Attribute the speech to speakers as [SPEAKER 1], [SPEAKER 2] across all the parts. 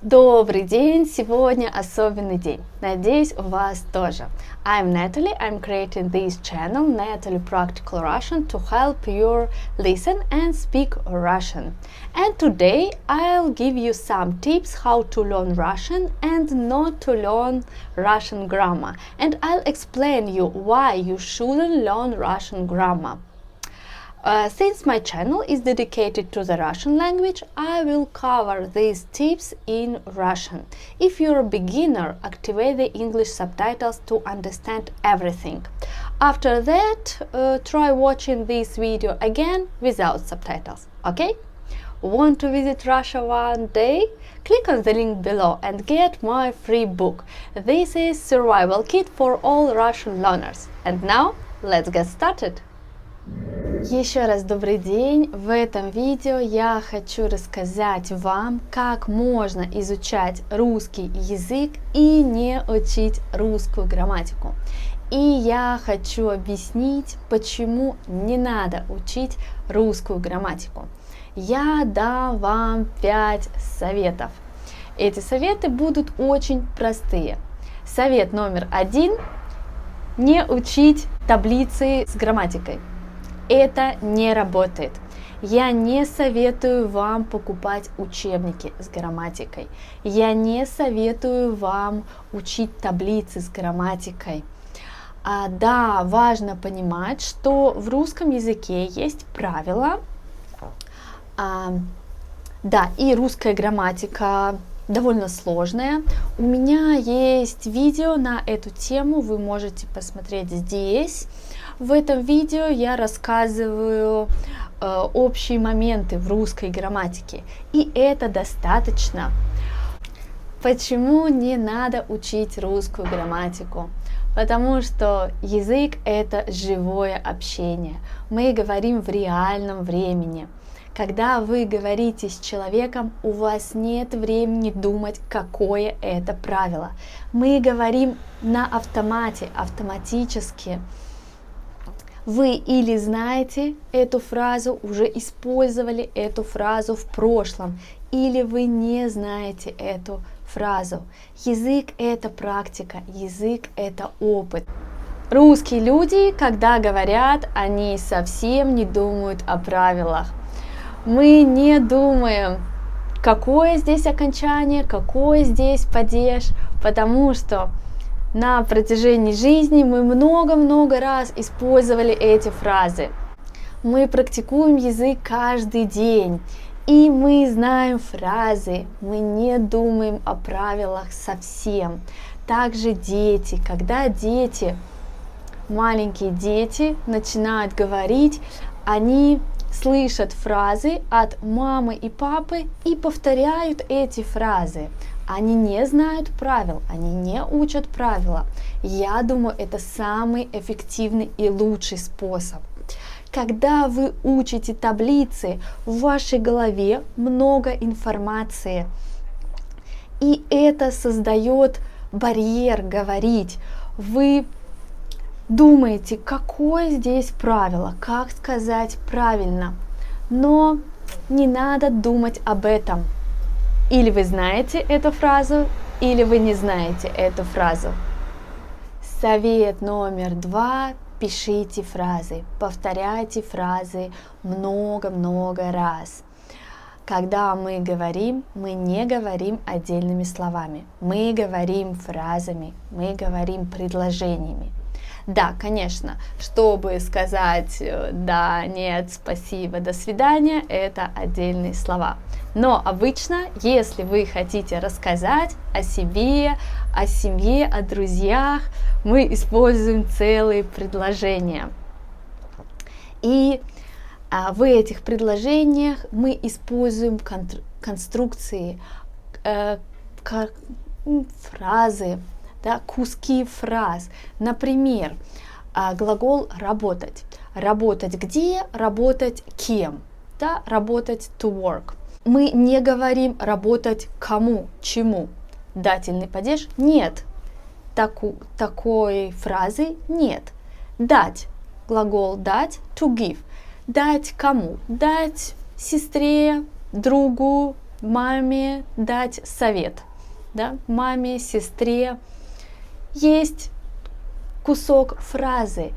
[SPEAKER 1] Добрый день! Сегодня особенный день. Надеюсь, у вас тоже. I'm Natalie. I'm creating this channel, Natalie Practical Russian, to help you listen and speak Russian. And today I'll give you some tips how to learn Russian and not to learn Russian grammar. And I'll explain you why you shouldn't learn Russian grammar. Since my channel is dedicated to the Russian language, I will cover these tips in Russian. If you're a beginner, activate the English subtitles to understand everything. After that, try watching this video again without subtitles, okay? Want to visit Russia one day? Click on the link below and get my free book. This is Survival Kit for all Russian learners. And now, let's get started! Еще раз добрый день! В этом видео я хочу рассказать вам, как можно изучать русский язык и не учить русскую грамматику. И я хочу объяснить, почему не надо учить русскую грамматику. Я дам вам 5 советов. Эти советы будут очень простые. Совет номер 1 – не учить таблицы с грамматикой. Это не работает. Я не советую вам покупать учебники с грамматикой. Я не советую вам учить таблицы с грамматикой. Да, важно понимать, что в русском языке есть правила. Да, и русская грамматика довольно сложная. У меня есть видео на эту тему, вы можете посмотреть здесь. В этом видео я рассказываю общие моменты в русской грамматике, и это достаточно. Почему не надо учить русскую грамматику? Потому что язык – это живое общение. Мы говорим в реальном времени. Когда вы говорите с человеком, у вас нет времени думать, какое это правило. Мы говорим на автомате, автоматически. Вы или знаете эту фразу, уже использовали эту фразу в прошлом, или вы не знаете эту фразу. Язык – это практика, язык – это опыт. Русские люди, когда говорят, они совсем не думают о правилах. Мы не думаем, какое здесь окончание, какой здесь падеж, потому что на протяжении жизни мы много-много раз использовали эти фразы. Мы практикуем язык каждый день, и мы знаем фразы, мы не думаем о правилах совсем. Также дети, когда маленькие дети начинают говорить, они слышат фразы от мамы и папы и повторяют эти фразы. Они не знают правил, они не учат правила. Я думаю, это самый эффективный и лучший способ. Когда вы учите таблицы, в вашей голове много информации, и это создает барьер говорить. Вы думаете, какое здесь правило, как сказать правильно, но не надо думать об этом. Или вы знаете эту фразу, или вы не знаете эту фразу. Совет номер 2. Пишите фразы, повторяйте фразы много-много раз. Когда мы говорим, мы не говорим отдельными словами, мы говорим фразами, мы говорим предложениями. Да, конечно, чтобы сказать да, нет, спасибо, до свидания, это отдельные слова. Но обычно, если вы хотите рассказать о себе, о семье, о друзьях, мы используем целые предложения. И в этих предложениях мы используем конструкции, фразы, да, куски фраз. Например, глагол работать. Работать где? Работать кем? Да, работать to work. Мы не говорим работать кому, чему. Дательный падеж нет. Такой фразы нет. Дать. Глагол дать to give. Дать кому? Дать сестре, другу, маме дать совет, да, маме, сестре. Есть кусок фразы,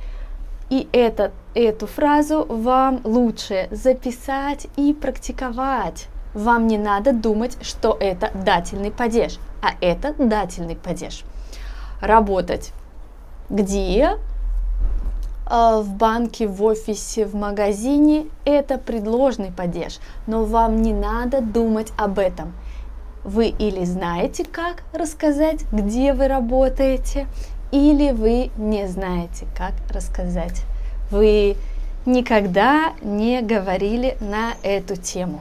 [SPEAKER 1] и эту фразу вам лучше записать и практиковать. Вам не надо думать, что это дательный падеж, а это дательный падеж. Работать где? В банке, в офисе, в магазине – это предложный падеж, но вам не надо думать об этом. Вы или знаете, как рассказать, где вы работаете, или вы не знаете, как рассказать. Вы никогда не говорили на эту тему.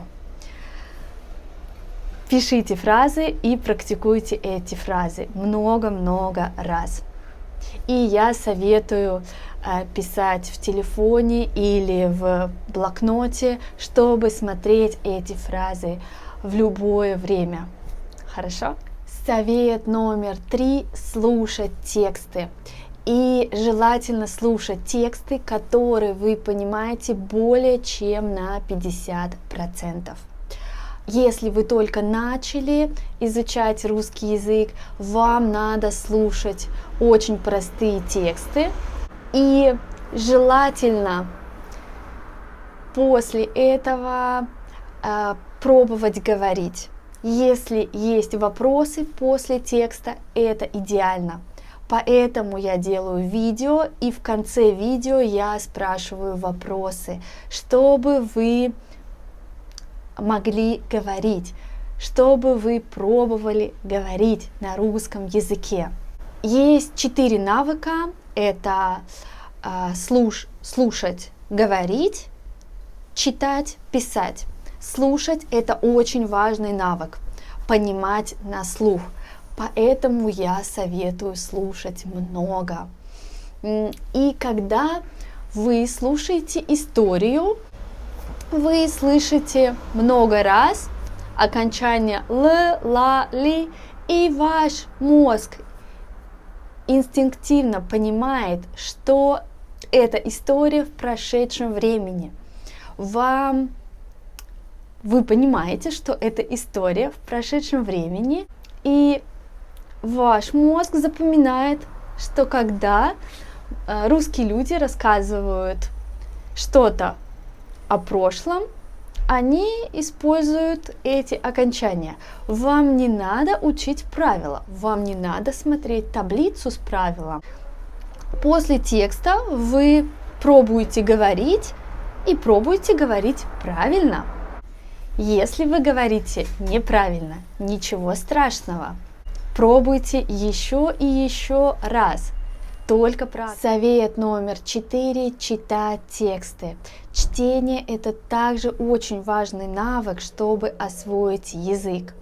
[SPEAKER 1] Пишите фразы и практикуйте эти фразы много-много раз. И я советую писать в телефоне или в блокноте, чтобы смотреть эти фразы в любое время. Хорошо? Совет номер 3 – слушать тексты. И желательно слушать тексты, которые вы понимаете более чем на 50%. Если вы только начали изучать русский язык, вам надо слушать очень простые тексты. И желательно после этого пробовать говорить. Если есть вопросы после текста, это идеально. Поэтому я делаю видео, и в конце видео я спрашиваю вопросы, чтобы вы могли говорить, чтобы вы пробовали говорить на русском языке. Есть 4 навыка. Это слушать, говорить, читать, писать. Слушать – это очень важный навык. Понимать на слух. Поэтому я советую слушать много. И когда вы слушаете историю, вы слышите много раз окончание л, ла, ли, и ваш мозг инстинктивно понимает, что это история в прошедшем времени. Вы понимаете, что это история в прошедшем времени, и ваш мозг запоминает, что когда русские люди рассказывают что-то о прошлом, они используют эти окончания. Вам не надо учить правила, вам не надо смотреть таблицу с правилами. После текста вы пробуете говорить и пробуете говорить правильно. Если вы говорите неправильно, ничего страшного. Пробуйте еще и еще раз. Только правильно. Совет номер 4 – читать тексты. Чтение – это также очень важный навык, чтобы освоить язык.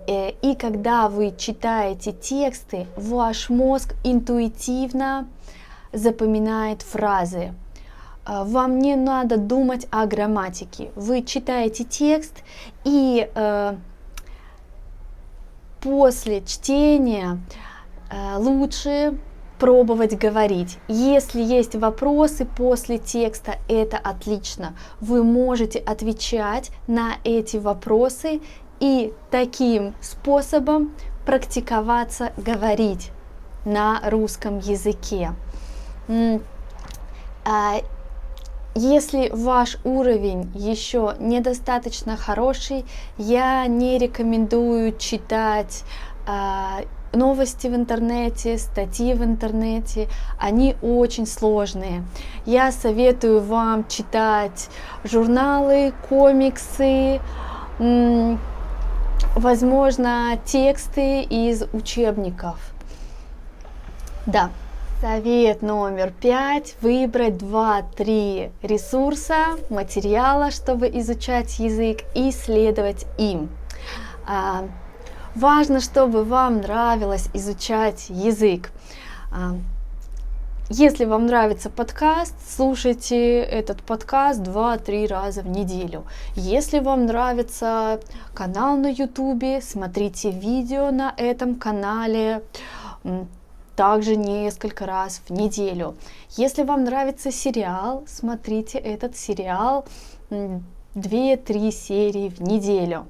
[SPEAKER 1] И когда вы читаете тексты, ваш мозг интуитивно запоминает фразы. Вам не надо думать о грамматике. Вы читаете текст, и после чтения лучше пробовать говорить. Если есть вопросы после текста, это отлично. Вы можете отвечать на эти вопросы и таким способом практиковаться говорить на русском языке. Если ваш уровень еще недостаточно хороший, я не рекомендую читать новости в интернете, статьи в интернете, они очень сложные. Я советую вам читать журналы, комиксы, возможно, тексты из учебников. Да. Совет номер 5 – выбрать 2-3 ресурса, материала, чтобы изучать язык, и следовать им. Важно, чтобы вам нравилось изучать язык. Если вам нравится подкаст, слушайте этот подкаст 2-3 раза в неделю. Если вам нравится канал на YouTube, смотрите видео на этом канале также несколько раз в неделю. Если вам нравится сериал, смотрите этот сериал 2-3 серии в неделю.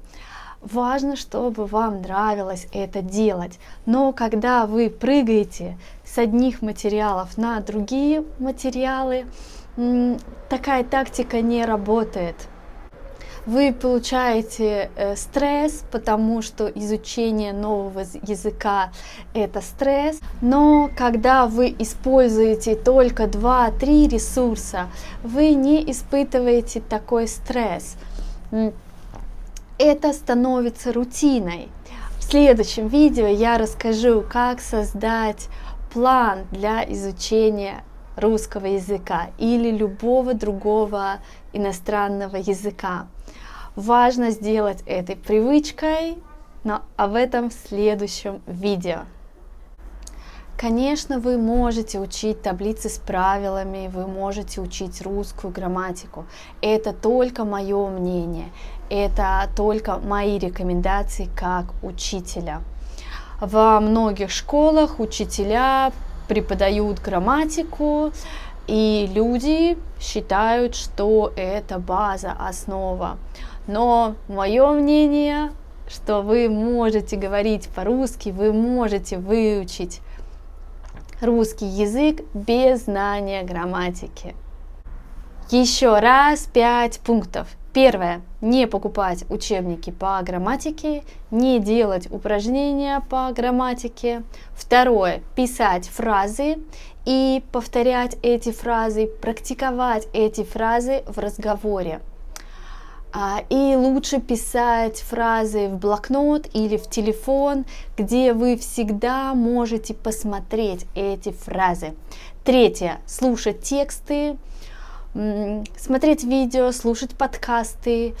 [SPEAKER 1] Важно, чтобы вам нравилось это делать. Но когда вы прыгаете с одних материалов на другие материалы, такая тактика не работает. Вы получаете стресс, потому что изучение нового языка – это стресс. Но когда вы используете только 2-3 ресурса, вы не испытываете такой стресс. Это становится рутиной. В следующем видео я расскажу, как создать план для изучения русского языка или любого другого иностранного языка. Важно сделать этой привычкой, но об этом в следующем видео. Конечно, вы можете учить таблицы с правилами, вы можете учить русскую грамматику. Это только мое мнение, это только мои рекомендации как учителя. Во многих школах учителя преподают грамматику, и люди считают, что это база, основа. Но мое мнение, что вы можете говорить по-русски, вы можете выучить русский язык без знания грамматики. Еще раз 5 пунктов. Первое. Не покупать учебники по грамматике, не делать упражнения по грамматике. Второе. Писать фразы и повторять эти фразы, практиковать эти фразы в разговоре. И лучше писать фразы в блокнот или в телефон, где вы всегда можете посмотреть эти фразы. Третье. Слушать тексты, смотреть видео, слушать подкасты,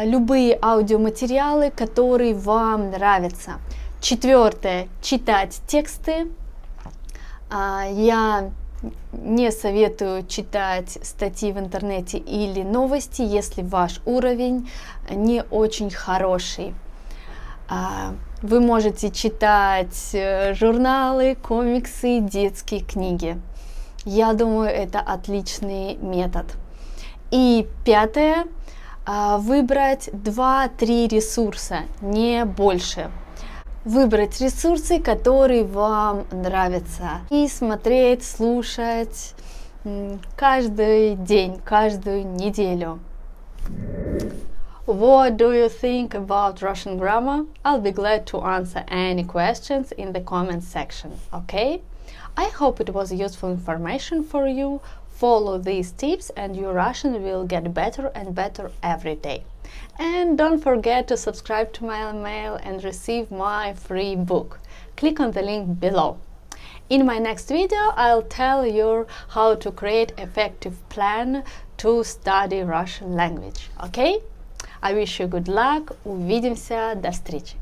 [SPEAKER 1] любые аудиоматериалы, которые вам нравятся. Четвертое. Читать тексты. Я не советую читать статьи в интернете или новости, если ваш уровень не очень хороший. Вы можете читать журналы, комиксы, детские книги. Я думаю, это отличный метод. И пятое. Выбрать 2-3 ресурса, не больше. Выбрать ресурсы, которые вам нравятся, и смотреть, слушать каждый день, каждую неделю. What do you think about Russian grammar? I'll be glad to answer any questions in the comment section, okay? I hope it was useful information for you. Follow these tips and your Russian will get better and better every day. And don't forget to subscribe to my email and receive my free book. Click on the link below. In my next video, I'll tell you how to create effective plan to study Russian language. Okay? I wish you good luck. Увидимся. До встречи.